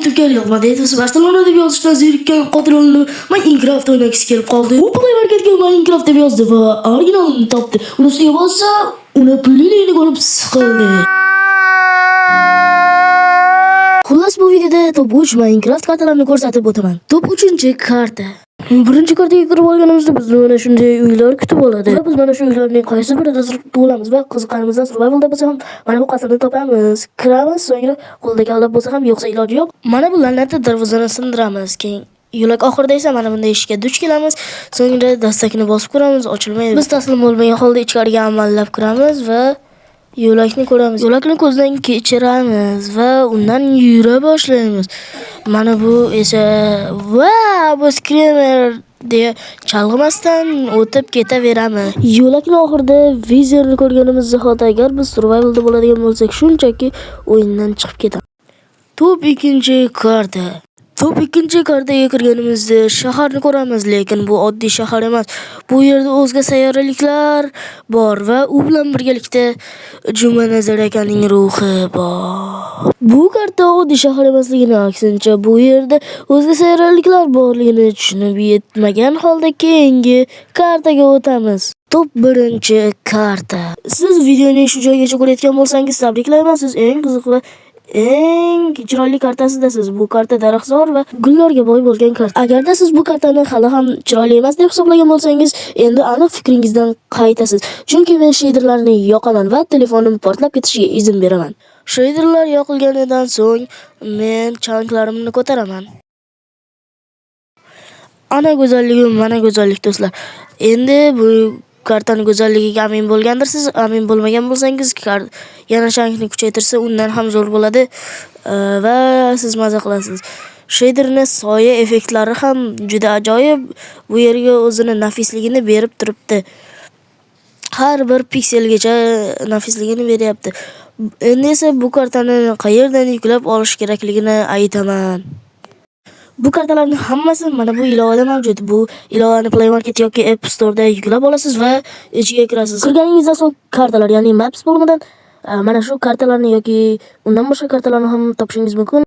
YouTube kanaliga Madridov Barcelona deb yozishdan zerikkan qotil olinib Minecraft o'ynagisi kelib qoldi. U Play Marketga Minecraft deb yozdi va originalini topdi. Uni ustiga bossa, uni pulliligini ko'rib siqildi. Xullas bu videoda top 3 Minecraft kartalarini ko'rsatib o'taman. Top 3-karta. Birinchi kartaga kirib olganimizda bizni mana shunday uylar kutib oladi. Va biz mana shu uylarning qaysi birida turib bo'lamiz va qiziqqanimizdan survivalda bo'lsa ham mana bu qasrni topamiz. Kiramiz, so'ngra qo'ldagi olib bo'lsa ham yo'qsa iloji yo'q. Mana bu la'natli darvozani sindiramiz. Keyin yo'lak oxirida esa mana bunday eshikka duch kelamiz. So'ngra dastakni bosib ko'ramiz, ochilmaydi. Biz taslim bo'lmagan holda ichkariga amallab kiramiz va yo'lakni ko'ramiz. Yo'lakni ko'zdan kechiramiz va undan yura boshlaymiz. Mana bu esa bu screamer deya chalg'imasdan o'tib ketaveramiz. Yo'lakning oxirida vizerni ko'rganimiz zahoti agar biz survivalda bo'ladigan bo'lsak, shunchaki o'yindan chiqib ketamiz. Top 2-karta. Top 2-kartaga kirganimizda shaharni ko'ramiz, lekin bu oddiy shahar emas. Bu yerda o'zga sayyoraliklar bor va u bilan birgalikda Jumanazar akaning ruhi bor. Bu karta oddiy shahar emasligini, aksincha bu yerda o'zga sayyoraliklar borligini tushunib yetmagan holda keyingi kartaga o'tamiz. Top 1-karta. Siz videoni shu joygacha ko'rayotgan bo'lsangiz, tabriklayman. Siz eng qiziq va eng chiroyli kartasidasiz. Bu karta daraxtzor va gullarga boy bo'lgan karta. Agarda siz bu kartani hali ham chiroyli emas deb hisoblagan bo'lsangiz, endi aniq fikringizdan qaytasiz. Chunki men sheyderlarni yoqaman va telefonim portlab ketishiga izn beraman. Sheyderlar yoqilganidan so'ng men chanklarimni ko'taraman. Ana go'zalligim, mana go'zallik do'stlar. Endi bu kartani go'zalligiga amin bo'lgandirsiz. Amin bo'lmagan bo'lsangiz, yana shankni kuchaytirsa undan ham zo'r bo'ladi va siz maza qilasiz. Shaderning soya effektlari ham juda ajoyib. Bu yerga o'zini nafisligini berib turibdi. Har bir pikselgacha nafisligini beryapti. Endi esa bu kartani qayerdan yuklab olish kerakligini aytaman. Bu kartalarning hammasi mana bu ilovada mavjud. Bu ilovani Play Market yoki App Store'da yuklab olasiz va ichiga kirasiz. Kirganingizdan so'ng kartalar, ya'ni Maps bo'limidan mana shu kartalarni yoki undan boshqa kartalarni ham topishingiz mumkin.